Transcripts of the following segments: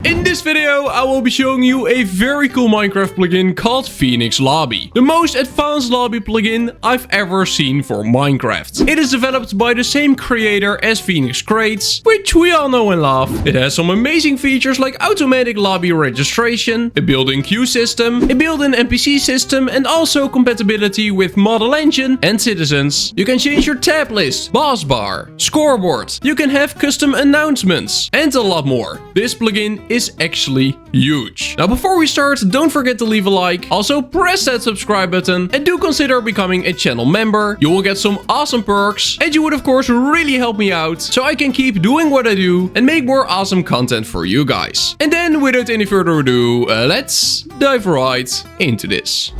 In this video, I will be showing you a very cool Minecraft plugin called PhoenixLobby. The most advanced lobby plugin I've ever seen for Minecraft. It is developed by the same creator as Phoenix Crates, which we all know and love. It has some amazing features like automatic lobby registration, a built-in queue system, a built-in NPC system, and also compatibility with ModelEngine and Citizens. You can change your tab list, bossbar, scoreboard. You can have custom announcements, and a lot more. This plugin is actually huge. Now before we start, don't forget to leave a like. Also press that subscribe button and do consider becoming a channel member. You will get some awesome perks and you would of course really help me out so I can keep doing what I do and make more awesome content for you guys. And then without any further ado, let's dive right into this.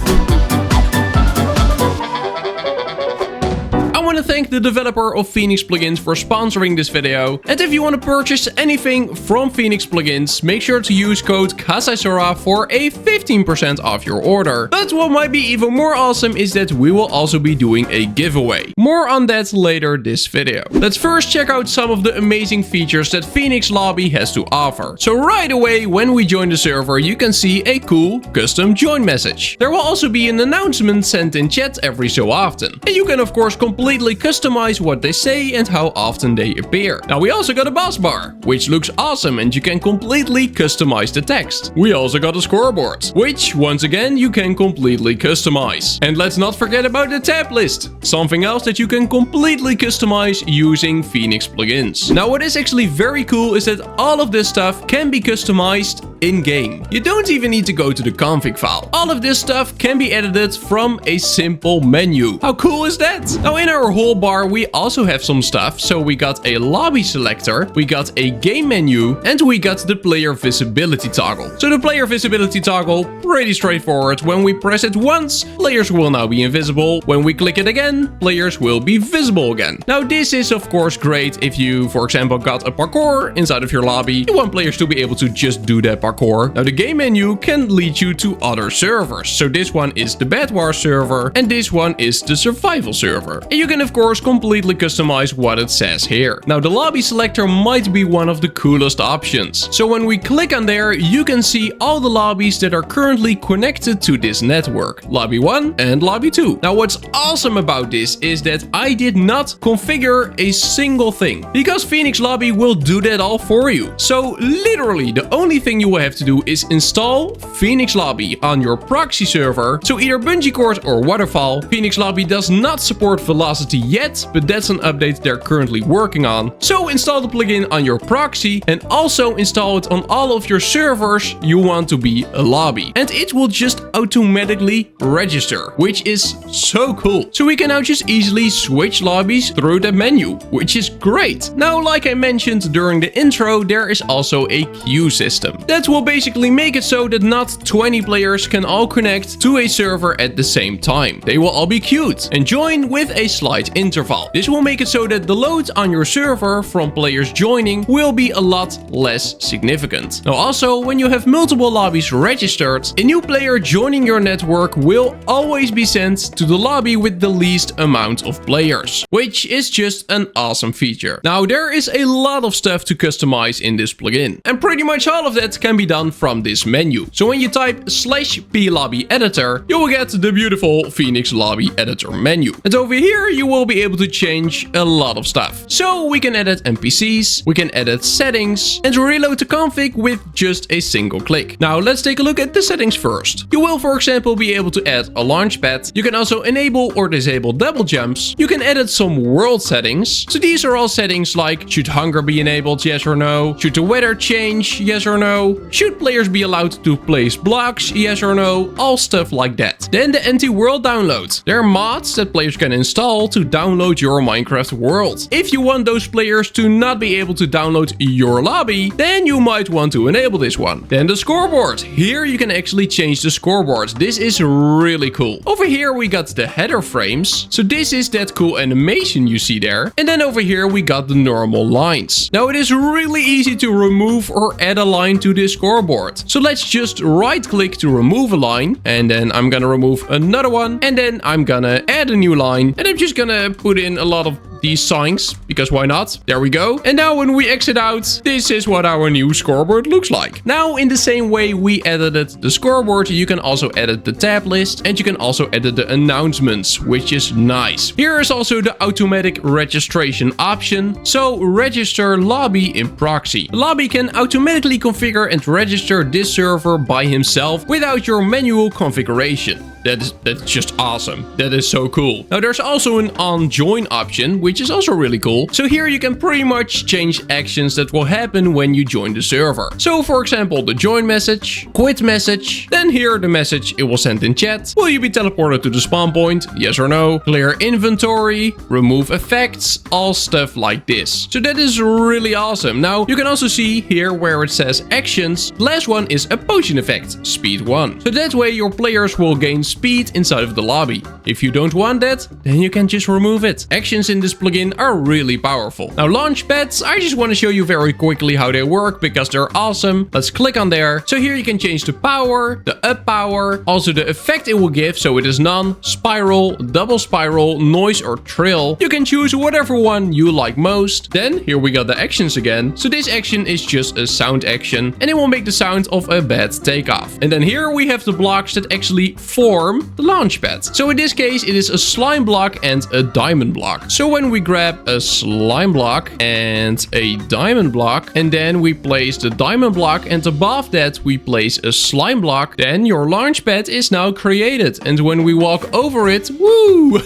I want to thank the developer of Phoenix Plugins for sponsoring this video. And if you want to purchase anything from Phoenix Plugins, make sure to use code KASAISORA for a 15% off your order. But what might be even more awesome is that we will also be doing a giveaway. More on that later this video. Let's first check out some of the amazing features that PhoenixLobby has to offer. So right away when we join the server, you can see a cool custom join message. There will also be an announcement sent in chat every so often. And you can of course completely customize what they say and how often they appear. Now we also got a boss bar, which looks awesome and you can completely customize the text. We also got a scoreboard, which once again you can completely customize. And let's not forget about the tab list, something else that you can completely customize using Phoenix plugins. Now what is actually very cool is that all of this stuff can be customized in-game. You don't even need to go to the config file. All of this stuff can be edited from a simple menu. How cool is that? Now in our whole bar we also have some stuff. So we got a lobby selector, we got a game menu, and we got the player visibility toggle. So the player visibility toggle, pretty straightforward. When we press it once, players will now be invisible. When we click it again, players will be visible again. Now this is of course great if you, for example, got a parkour inside of your lobby. You want players to be able to just do that parkour. Now the game menu can lead you to other servers. So this one is the Bed Wars server and this one is the survival server. And you can of course completely customize what it says here. Now the lobby selector might be one of the coolest options. So when we click on there, you can see all the lobbies that are currently connected to this network. Lobby 1 and Lobby 2. Now what's awesome about this is that I did not configure a single thing because PhoenixLobby will do that all for you. So literally the only thing you will have to do is install PhoenixLobby on your proxy server. So either bungee cord or waterfall. PhoenixLobby does not support velocity yet, but that's an update they're currently working on. So install the plugin on your proxy and also install it on all of your servers you want to be a lobby. And it will just automatically register, which is so cool. So we can now just easily switch lobbies through the menu, which is great. Now, like I mentioned during the intro, there is also a queue system. That will basically make it so that not 20 players can all connect to a server at the same time. They will all be queued and join with a slight interval. This will make it so that the load on your server from players joining will be a lot less significant. Now also, when you have multiple lobbies registered, a new player joining your network will always be sent to the lobby with the least amount of players, which is just an awesome feature. Now there is a lot of stuff to customize in this plugin, and pretty much all of that can be done from this menu. So when you type /plobby-editor, you will get the beautiful PhoenixLobby editor menu. And over here you will be able to change a lot of stuff. So we can edit NPCs, we can edit settings, and reload the config with just a single click. Now let's take a look at the settings first. You will, for example, be able to add a launch pad. You can also enable or disable double jumps. You can edit some world settings. So these are all settings like should hunger be enabled, yes or no? Should the weather change, yes or no? Should players be allowed to place blocks, yes or no? All stuff like that. Then the anti-world download. There are mods that players can install to download your Minecraft world. If you want those players to not be able to download your lobby, then you might want to enable this one. Then the scoreboard. Here you can actually change the scoreboard. This is really cool. Over here we got the header frames. So this is that cool animation you see there. And then over here we got the normal lines. Now it is really easy to remove or add a line to this scoreboard. So let's just right click to remove a line. And then I'm gonna remove another one. And then I'm gonna add a new line. And I'm just gonna put in a lot of these signs, because why not? There we go. And now when we exit out, this is what our new scoreboard looks like. Now, in the same way we edited the scoreboard, you can also edit the tab list, and you can also edit the announcements, which is nice. Here is also the automatic registration option. So register lobby in proxy. The lobby can automatically configure and register this server by himself without your manual configuration. That's just awesome. That is so cool. Now there's also an on join option, which is also really cool. So here you can pretty much change actions that will happen when you join the server. So for example, the join message, quit message, then here the message it will send in chat. Will you be teleported to the spawn point? Yes or no? Clear inventory, remove effects, all stuff like this. So that is really awesome. Now you can also see here where it says actions. The last one is a potion effect, speed 1. So that way your players will gain speed inside of the lobby. If you don't want that, then you can just remove it. Actions in this plugin are really powerful. Now launch pads, I just want to show you very quickly how they work because they're awesome. Let's click on there. So here you can change the power, the up power, also the effect it will give. So it is none, spiral, double spiral, noise or trill. You can choose whatever one you like most. Then here we got the actions again. So this action is just a sound action and it will make the sound of a bad takeoff. And then here we have the blocks that actually form the launch pad. So in this case, it is a slime block and a diamond block. So when we grab a slime block and a diamond block, and then we place the diamond block, and above that we place a slime block, then your launch pad is now created. And when we walk over it, woo!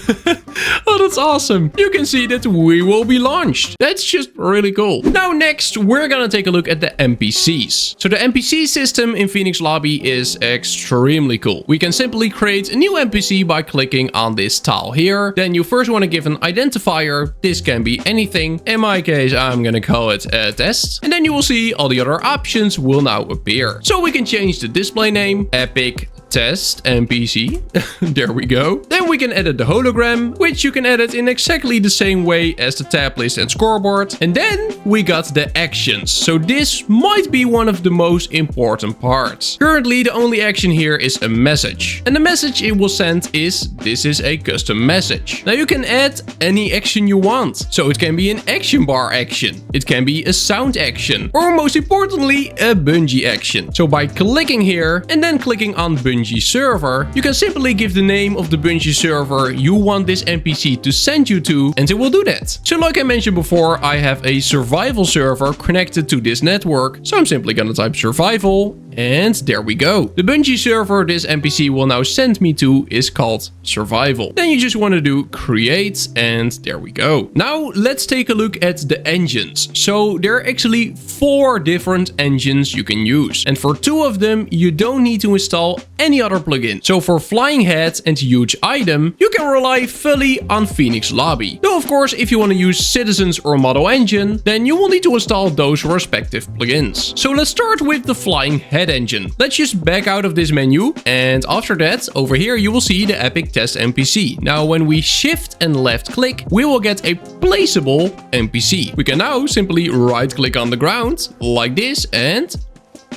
Oh, that's awesome. You can see that we will be launched. That's just really cool. Now next, we're gonna take a look at the NPCs. So the NPC system in PhoenixLobby is extremely cool. We can simply create a new NPC by clicking on this tile here. Then you first want to give an identifier. This can be anything. In my case, I'm gonna call it a test. And then you will see all the other options will now appear. So we can change the display name, epic test NPC. There we go. Then we can edit the hologram, which you can edit in exactly the same way as the tab list and scoreboard. And then we got the actions. So this might be one of the most important parts. Currently, the only action here is a message. And the message it will send is, this is a custom message. Now you can add any action you want. So it can be an action bar action. It can be a sound action. Or most importantly, a bungee action. So by clicking here and then clicking on bungee server, you can simply give the name of the bungee server you want this NPC to send you to, and it will do that. So like I mentioned before, I have a survival server connected to this network. So I'm simply gonna type survival, and there we go. The bungee server this NPC will now send me to is called survival. Then you just want to do create, and there we go. Now let's take a look at the engines. So there are actually 4 different engines you can use, and for 2 of them you don't need to install any other plugin. So for flying head and huge item, you can rely fully on PhoenixLobby. Though of course, if you want to use citizens or ModelEngine, then you will need to install those respective plugins. So let's start with the flying head engine. Let's just back out of this menu, and after that, over here you will see the epic test NPC. Now when we shift and left click, we will get a placeable NPC. We can now simply right click on the ground like this, and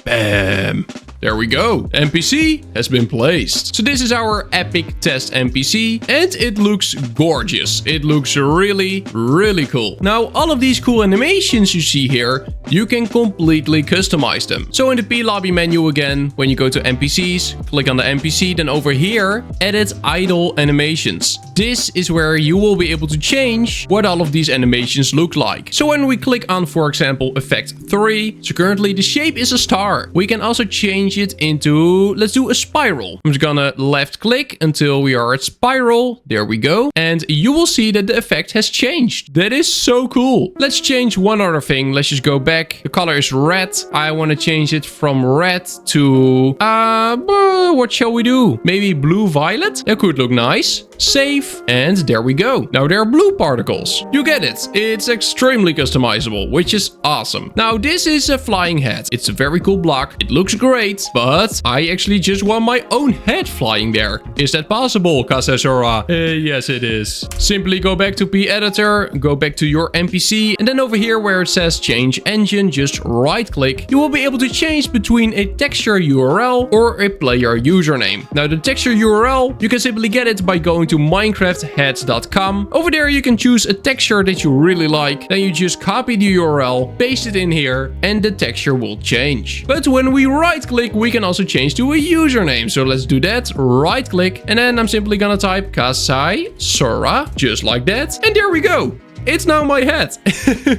bam! There we go. NPC has been placed. So this is our epic test NPC, and it looks gorgeous. It looks really, really cool. Now, all of these cool animations you see here, you can completely customize them. So in the PLobby menu again, when you go to NPCs, click on the NPC, then over here, edit idle animations. This is where you will be able to change what all of these animations look like. So when we click on, for example, effect 3, so currently the shape is a star. We can also change it into, let's do a spiral. I'm just gonna left click until we are at spiral. There we go. And you will see that the effect has changed. That is so cool. Let's change one other thing. Let's just go back. The color is red. I want to change it from red to, what shall we do? Maybe blue violet? That could look nice. Save, and there we go. Now there are blue particles. You get it. It's extremely customizable, which is awesome. Now this is a flying head. It's a very cool block. It looks great. right, but I actually just want my own head flying there. Is that possible, Kasesora? Yes, it is. Simply go back to P editor, go back to your NPC, and then over here where it says change engine, just right click. You will be able to change between a texture URL or a player username. Now the texture URL, you can simply get it by going to minecraftheads.com. Over there you can choose a texture that you really like. Then you just copy the URL, paste it in here, and the texture will change. But when we right click, we can also change to a username. So let's do that. Right click, and then I'm simply gonna type Kasesora, just like that. And there we go. It's now my head.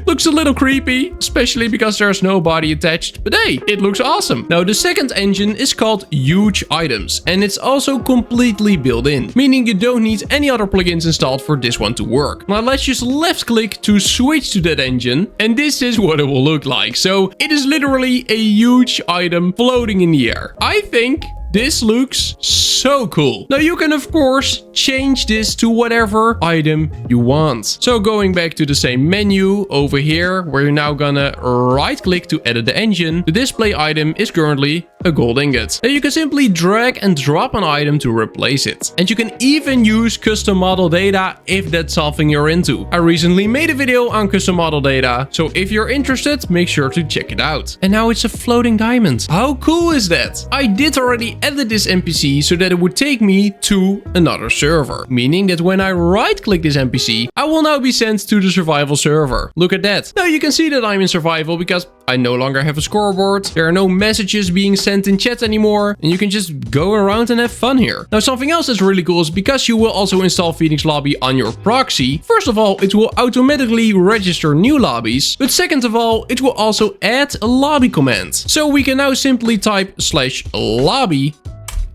Looks a little creepy, especially because there's no body attached. But hey, it looks awesome. Now the second engine is called Huge Items, and it's also completely built in, meaning you don't need any other plugins installed for this one to work. Now let's just left click to switch to that engine, and this is what it will look like. So it is literally a huge item floating in the air. I think this looks so cool. Now you can of course change this to whatever item you want. So going back to the same menu over here, where you're now gonna right click to edit the engine, the display item is currently a gold ingot. Now you can simply drag and drop an item to replace it. And you can even use custom model data if that's something you're into. I recently made a video on custom model data, so if you're interested, make sure to check it out. And now it's a floating diamond. How cool is that? I did already edit this NPC so that it would take me to another server, meaning that when I right click this NPC, I will now be sent to the survival server. Look at that. Now you can see that I'm in survival because I no longer have a scoreboard. There are no messages being sent in chat anymore, and you can just go around and have fun here. Now something else that's really cool is because you will also install PhoenixLobby on your proxy. First of all, it will automatically register new lobbies, but second of all, it will also add a lobby command. So we can now simply type /lobby.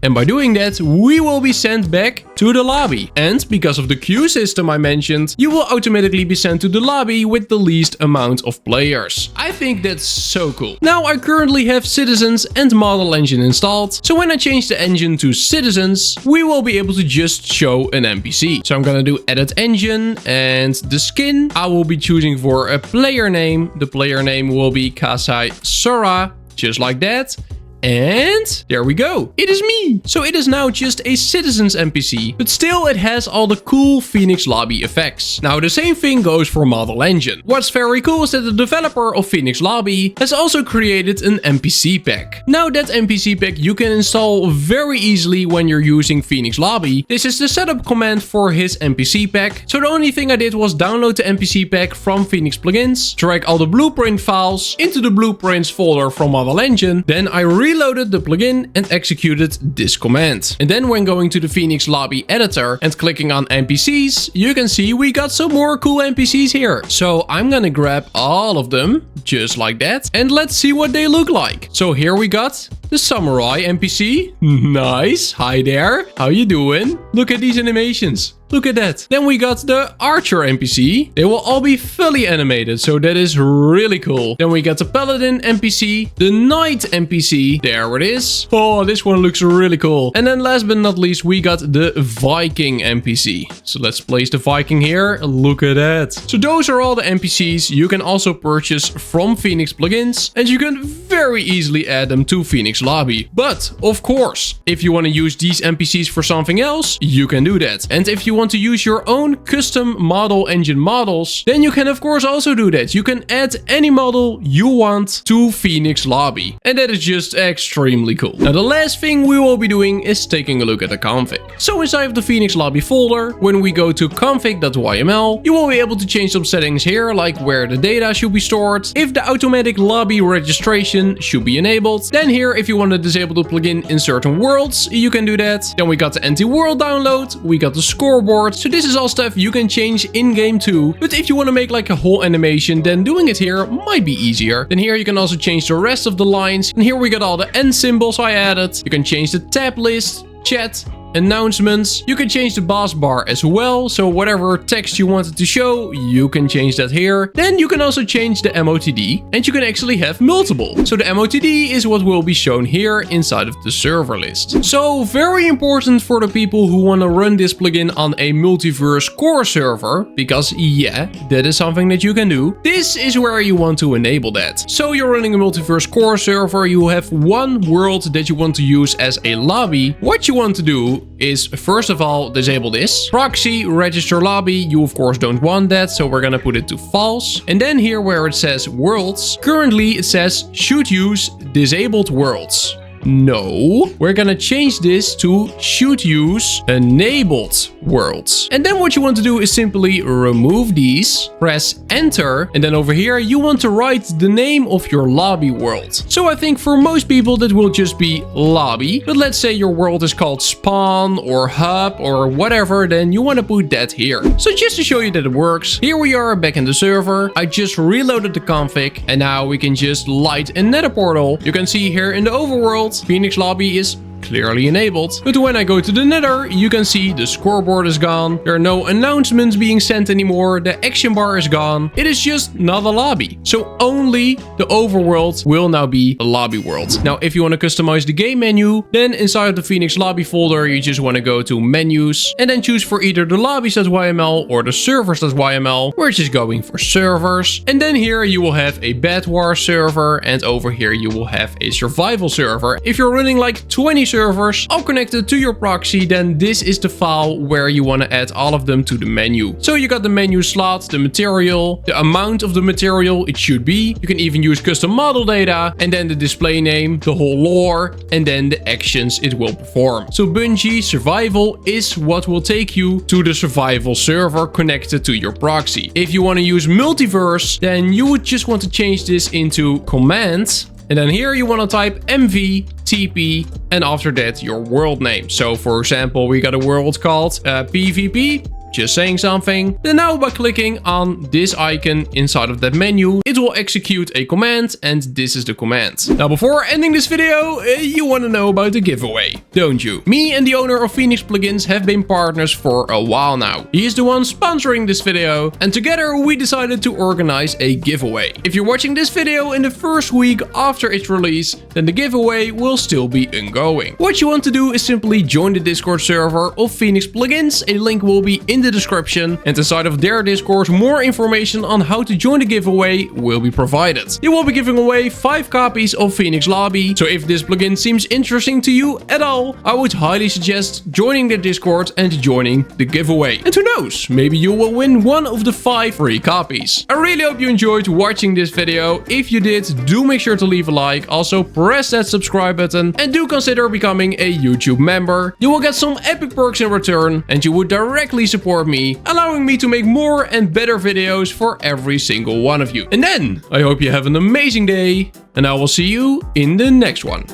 And by doing that, we will be sent back to the lobby. And because of the queue system I mentioned, you will automatically be sent to the lobby with the least amount of players. I think that's so cool. Now I currently have Citizens and ModelEngine installed. So when I change the engine to Citizens, we will be able to just show an NPC. So I'm gonna do edit engine, and the skin I will be choosing for a player name. The player name will be Kasesora, just like that. And there we go. It is me. So it is now just a Citizens NPC, but still it has all the cool PhoenixLobby effects. Now the same thing goes for ModelEngine. What's very cool is that the developer of PhoenixLobby has also created an NPC pack. Now that NPC pack you can install very easily when you're using PhoenixLobby. This is the setup command for his NPC pack. So the only thing I did was download the NPC pack from Phoenix Plugins, drag all the blueprint files into the blueprints folder from ModelEngine. Then I reloaded the plugin and executed this command. And then when going to the PhoenixLobby editor and clicking on NPCs, you can see we got some more cool NPCs here. So I'm gonna grab all of them, just like that, and let's see what they look like. So here we got the Samurai NPC. Nice. Hi there. How you doing? Look at these animations. Look at that. Then we got the Archer NPC. They will all be fully animated, so that is really cool. Then we got the Paladin NPC, the Knight NPC. There it is. Oh, this one looks really cool. And then last but not least, we got the Viking NPC. So let's place the Viking here. Look at that. So those are all the NPCs you can also purchase from Phoenix Plugins, and you can very easily add them to PhoenixLobby. But of course, if you want to use these NPCs for something else, you can do that. And if you want to use your own custom ModelEngine models, then you can of course also do that. You can add any model you want to PhoenixLobby, and that is just extremely cool. Now the last thing we will be doing is taking a look at the config. So inside of the PhoenixLobby folder, when we go to config.yml, you will be able to change some settings here, like where the data should be stored, if the automatic lobby registration should be enabled. Then here, if you want to disable the plugin in certain worlds, you can do that. Then we got the anti-world download, we got the scoreboard. So this is all stuff you can change in-game too. But if you want to make like a whole animation, then doing it here might be easier. Then here you can also change the rest of the lines. And here we got all the end symbols I added. You can change the tab list, chat, announcements. You can change the bossbar as well. So whatever text you wanted to show, you can change that here. Then you can also change the MOTD and you can actually have multiple. So the MOTD is what will be shown here inside of the server list. So very important for the people who want to run this plugin on a multiverse core server, because yeah, that is something that you can do. This is where you want to enable that. So you're running a multiverse core server, you have one world that you want to use as a lobby. What you want to do is first of all disable this proxy register lobby. You of course don't want that, so we're gonna put it to false. And then here where it says worlds, currently it says should use disabled worlds. No, we're gonna change this to should use enabled worlds. And then what you want to do is simply remove these, press enter, and then over here you want to write the name of your lobby world. So I think for most people that will just be lobby, but let's say your world is called spawn or hub or whatever, then you want to put that here. So just to show you that it works, here we are back in the server. I just reloaded the config and now we can just light a nether portal. You can see here in the overworld, PhoenixLobby is clearly enabled. But when I go to the nether, you can see the scoreboard is gone. There are no announcements being sent anymore. The action bar is gone. It is just not a lobby. So only the overworld will now be a lobby world. Now, if you want to customize the game menu, then inside of the PhoenixLobby folder, you just want to go to menus and then choose for either the lobbies.yml or the servers.yml. We're just going for servers. And then here you will have a bed war server, and over here you will have a survival server. If you're running like 20 servers all connected to your proxy, then this is the file where you want to add all of them to the menu. So you got the menu slot, the material, the amount of the material it should be. You can even use custom model data, and then the display name, the whole lore, and then the actions it will perform. So Bungie survival is what will take you to the survival server connected to your proxy. If you want to use multiverse, then you would just want to change this into commands. And then here you want to type MV, TP, and after that your world name. So for example, we got a world called PvP. Just saying something. Then now by clicking on this icon inside of that menu, it will execute a command, and this is the command. Now before ending this video, you want to know about the giveaway, don't you? Me and the owner of Phoenix Plugins have been partners for a while now. He is the one sponsoring this video, and together we decided to organize a giveaway. If you're watching this video in the first week after its release, then the giveaway will still be ongoing. What you want to do is simply join the Discord server of Phoenix Plugins. A link will be in the description, and inside of their Discord more information on how to join the giveaway will be provided. They will be giving away 5 copies of PhoenixLobby, so if this plugin seems interesting to you at all, I would highly suggest joining the Discord and joining the giveaway. And who knows, maybe you will win one of the 5 free copies. I really hope you enjoyed watching this video. If you did, do make sure to leave a like, also press that subscribe button, and do consider becoming a YouTube member. You will get some epic perks in return, and you would directly support me, allowing me to make more and better videos for every single one of you. And then I hope you have an amazing day, and I will see you in the next one.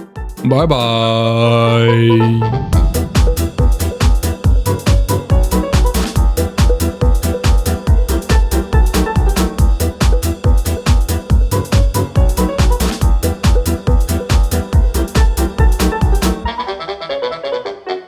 Bye bye.